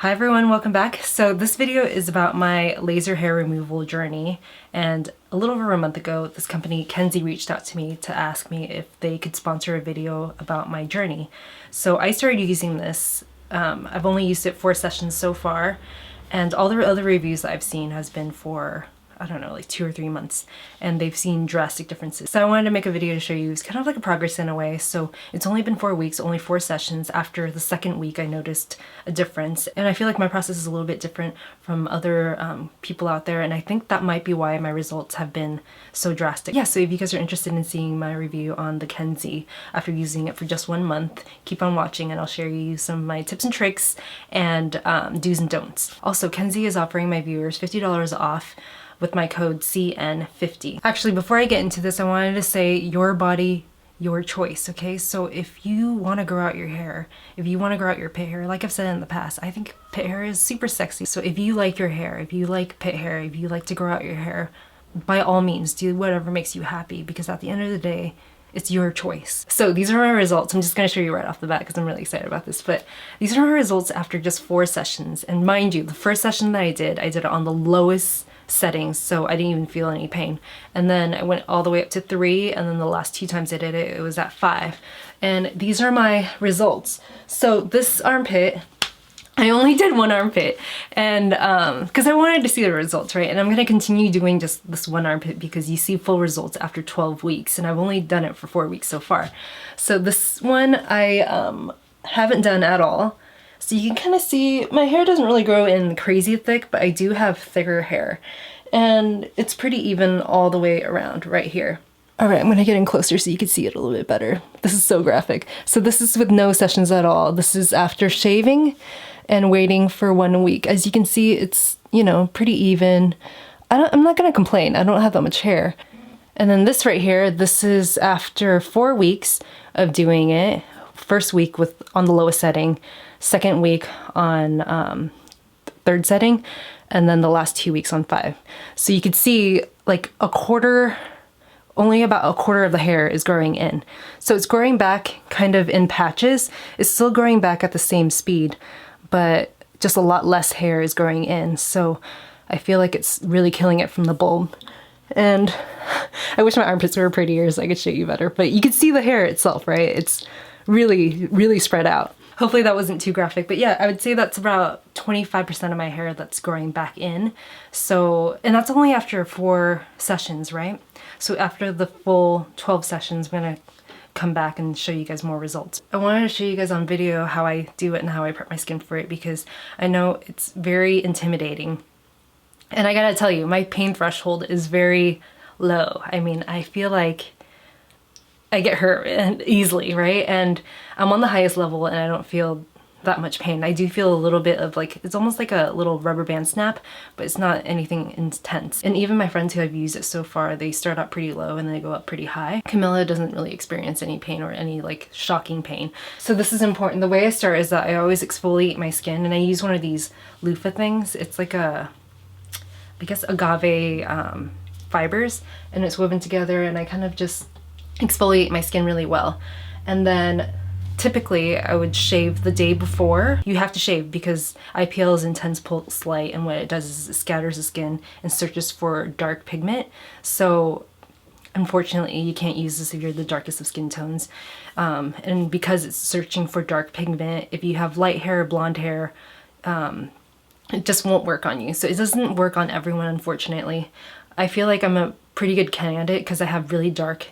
Hi everyone, welcome back. So this video is about my laser hair removal journey, and a little over a month ago this company Kenzie reached out to me to ask me if they could sponsor a video about my journey. So I started using this. I've only used it 4 sessions so far, and all the other reviews that I've seen has been for, I don't know, like 2 or 3 months, and they've seen drastic differences. So I wanted to make a video to show you. It's kind of like a progress in a way. So it's only been 4 weeks, only 4 sessions. After the second week I noticed a difference, and I feel like my process is a little bit different from other people out there, and I think that might be why my results have been so drastic. Yeah, so if you guys are interested in seeing my review on the Kenzie after using it for just 1 month, keep on watching and I'll share you some of my tips and tricks and do's and don'ts. Also, Kenzie is offering my viewers $50 off with my code CN50. Actually, before I get into this, I wanted to say your body, your choice, okay? So if you want to grow out your hair, if you want to grow out your pit hair, like I've said in the past, I think pit hair is super sexy. So if you like your hair, if you like pit hair, if you like to grow out your hair, by all means, do whatever makes you happy, because at the end of the day, it's your choice. So these are my results. I'm just going to show you right off the bat because I'm really excited about this, but these are my results after just 4 sessions. And mind you, the first session that I did it on the lowest settings, so I didn't even feel any pain. And then I went all the way up to 3, and then the last 2 times I did it, it was at 5. And these are my results. So this armpit, I only did 1 armpit, and because I wanted to see the results, right? And I'm going to continue doing just this 1 armpit because you see full results after 12 weeks, and I've only done it for 4 weeks so far. So this one I haven't done at all. So you can kind of see my hair doesn't really grow in crazy thick, but I do have thicker hair, and it's pretty even all the way around right here. All right, I'm gonna get in closer so you can see it a little bit better. This is so graphic. So this is with no sessions at all. This is after shaving and waiting for 1 week. As you can see, it's, you know, pretty even. I'm not gonna complain. I don't have that much hair. And then this right here, this is after 4 weeks of doing it. First week on the lowest setting, second week on 3rd setting, and then the last 2 weeks on 5. So you could see like only about a quarter of the hair is growing in. So it's growing back kind of in patches. It's still growing back at the same speed, but just a lot less hair is growing in. So I feel like it's really killing it from the bulb. And I wish my armpits were prettier so I could show you better, but you can see the hair itself, right? It's really, really spread out. Hopefully that wasn't too graphic, but yeah, I would say that's about 25% of my hair that's growing back in. So, and that's only after 4 sessions, right? So after the full 12 sessions, I'm gonna come back and show you guys more results. I wanted to show you guys on video how I do it and how I prep my skin for it, because I know it's very intimidating. And I gotta tell you, my pain threshold is very low. I mean, I feel like I get hurt easily, right? And I'm on the highest level and I don't feel that much pain. I do feel a little bit of like, it's almost like a little rubber band snap, but it's not anything intense. And even my friends who have used it so far, they start out pretty low and then they go up pretty high. Camilla doesn't really experience any pain or any like shocking pain. So this is important. The way I start is that I always exfoliate my skin, and I use one of these loofah things. It's like I guess agave fibers, and it's woven together, and I kind of just exfoliate my skin really well. And then typically I would shave the day before. You have to shave because IPL is intense pulse light, and what it does is it scatters the skin and searches for dark pigment. So unfortunately you can't use this if you're the darkest of skin tones. And because it's searching for dark pigment, if you have light hair, blonde hair, it just won't work on you. So it doesn't work on everyone, unfortunately. I feel like I'm a pretty good candidate because I have really dark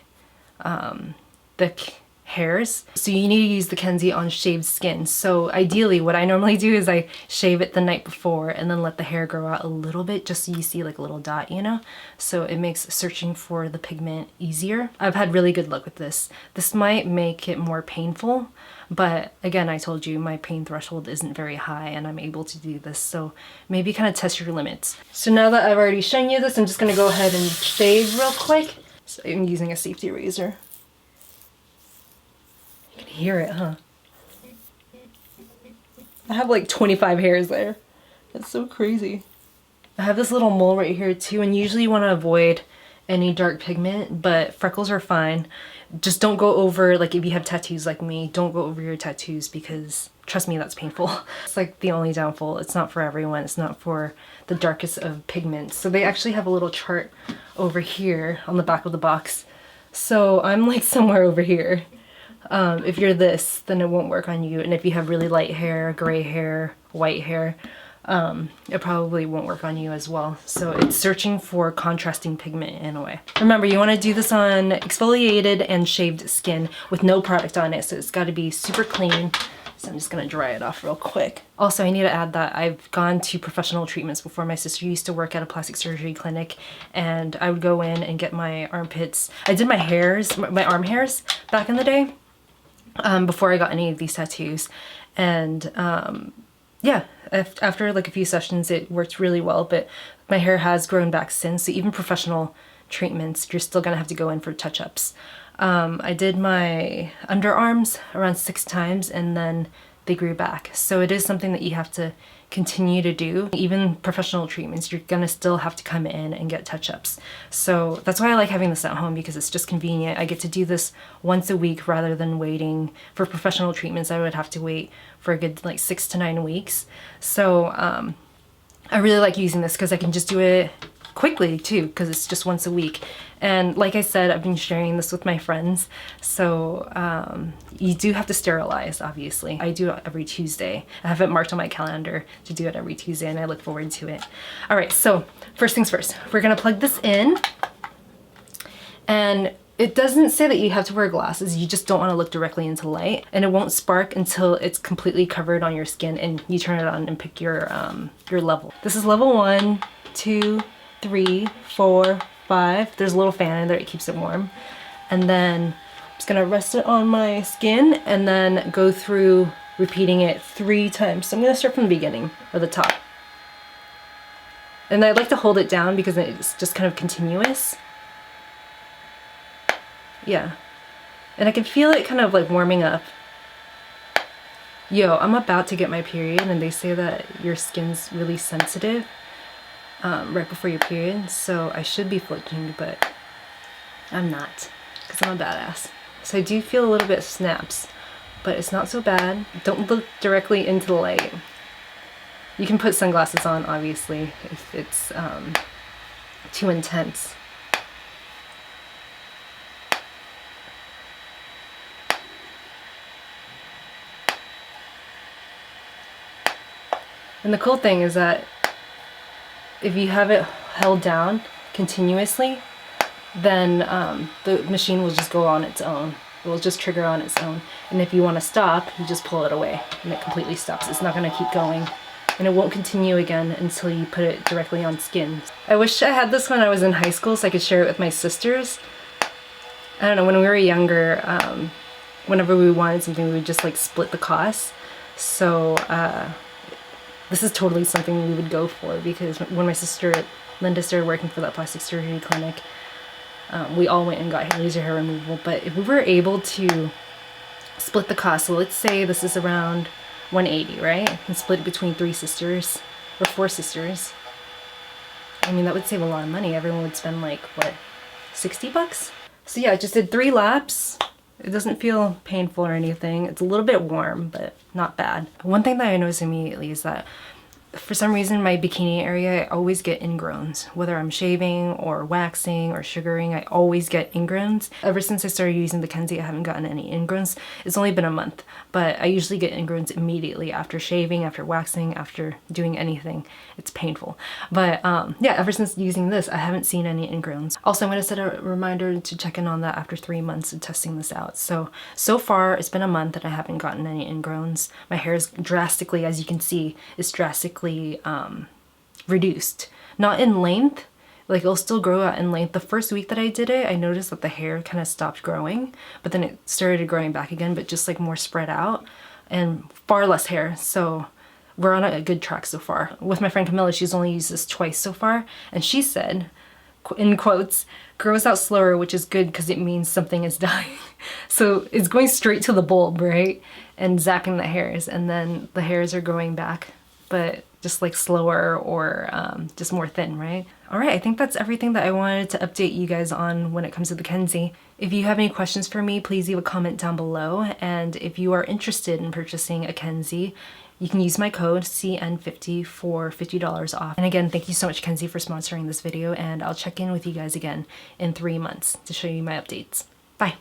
thick hairs. So you need to use the Kenzie on shaved skin. So ideally what I normally do is I shave it the night before and then let the hair grow out a little bit just so you see like a little dot, you know? So it makes searching for the pigment easier. I've had really good luck with this. This might make it more painful, but again, I told you my pain threshold isn't very high and I'm able to do this. So maybe kind of test your limits. So now that I've already shown you this, I'm just gonna go ahead and shave real quick. So I'm using a safety razor. You can hear it, huh? I have like 25 hairs there. That's so crazy. I have this little mole right here too, and usually you want to avoid any dark pigment, but freckles are fine. Just don't go over, like if you have tattoos like me, don't go over your tattoos because trust me, that's painful. It's like the only downfall. It's not for everyone. It's not for the darkest of pigments. So they actually have a little chart over here on the back of the box. So I'm like somewhere over here. If you're this, then it won't work on you. And if you have really light hair, gray hair, white hair, it probably won't work on you as well. So it's searching for contrasting pigment in a way. Remember, you want to do this on exfoliated and shaved skin with no product on it. So it's got to be super clean. So I'm just going to dry it off real quick. Also, I need to add that I've gone to professional treatments before. My sister used to work at a plastic surgery clinic, and I would go in and get my armpits. I did my hairs, my arm hairs back in the day, before I got any of these tattoos. And yeah, after like a few sessions, it worked really well, but my hair has grown back since. So even professional treatments, you're still gonna have to go in for touch-ups. I did my underarms around 6 times and then they grew back. So it is something that you have to continue to do. Even professional treatments, you're gonna still have to come in and get touch-ups. So that's why I like having this at home, because it's just convenient. I get to do this once a week rather than waiting for professional treatments. I would have to wait for a good like 6 to 9 weeks. So I really like using this because I can just do it quickly too, because it's just once a week. And like I said, I've been sharing this with my friends, so you do have to sterilize, obviously. I do it every Tuesday. I have it marked on my calendar to do it every Tuesday, and I look forward to it. All right, so first things first, we're gonna plug this in, and it doesn't say that you have to wear glasses. You just don't want to look directly into light, and it won't spark until it's completely covered on your skin and you turn it on and pick your level. This is level 1, 2, 3, 4, 5. There's a little fan in there, it keeps it warm. And then I'm just gonna rest it on my skin and then go through repeating it 3 times. So I'm gonna start from the beginning, or the top. And I like to hold it down because it's just kind of continuous. Yeah. And I can feel it kind of like warming up. Yo, I'm about to get my period, and they say that your skin's really sensitive right before your period, so I should be flinching, but I'm not, because I'm a badass. So I do feel a little bit of snaps, but it's not so bad. Don't look directly into the light. You can put sunglasses on, obviously, if it's too intense. And the cool thing is that if you have it held down continuously, then the machine will just go on its own. It will just trigger on its own. And if you want to stop, you just pull it away and it completely stops. It's not going to keep going. And it won't continue again until you put it directly on skin. I wish I had this when I was in high school so I could share it with my sisters. I don't know, when we were younger, whenever we wanted something, we would just like split the cost. So this is totally something we would go for, because when my sister Linda started working for that plastic surgery clinic, we all went and got laser hair removal. But if we were able to split the cost, so let's say this is around $180, right? And split it between 3 sisters or 4 sisters. I mean, that would save a lot of money. Everyone would spend like, what, $60? So yeah, I just did 3 laps. It doesn't feel painful or anything. It's a little bit warm, but not bad. One thing that I noticed immediately is that for some reason my bikini area, I always get ingrowns. Whether I'm shaving or waxing or sugaring, I always get ingrowns. Ever since I started using the Kenzie, I haven't gotten any ingrowns. It's only been a month, but I usually get ingrowns immediately after shaving, after waxing, after doing anything. It's painful. But yeah, ever since using this, I haven't seen any ingrowns. Also, I'm gonna set a reminder to check in on that after 3 months of testing this out. So far, it's been a month and I haven't gotten any ingrowns. My hair is drastically, as you can see, is drastically reduced. Not in length, like it'll still grow out in length. The first week that I did it, I noticed that the hair kind of stopped growing, but then it started growing back again, but just like more spread out and far less hair. So we're on a good track so far. With my friend Camilla, she's only used this twice so far, and she said, in quotes, grows out slower, which is good because it means something is dying. So it's going straight to the bulb, right? And zapping the hairs, and then the hairs are growing back. But just like slower or just more thin, right? All right, I think that's everything that I wanted to update you guys on when it comes to the Kenzie. If you have any questions for me, please leave a comment down below. And if you are interested in purchasing a Kenzie, you can use my code CN50 for $50 off. And again, thank you so much, Kenzie, for sponsoring this video, and I'll check in with you guys again in 3 months to show you my updates. Bye.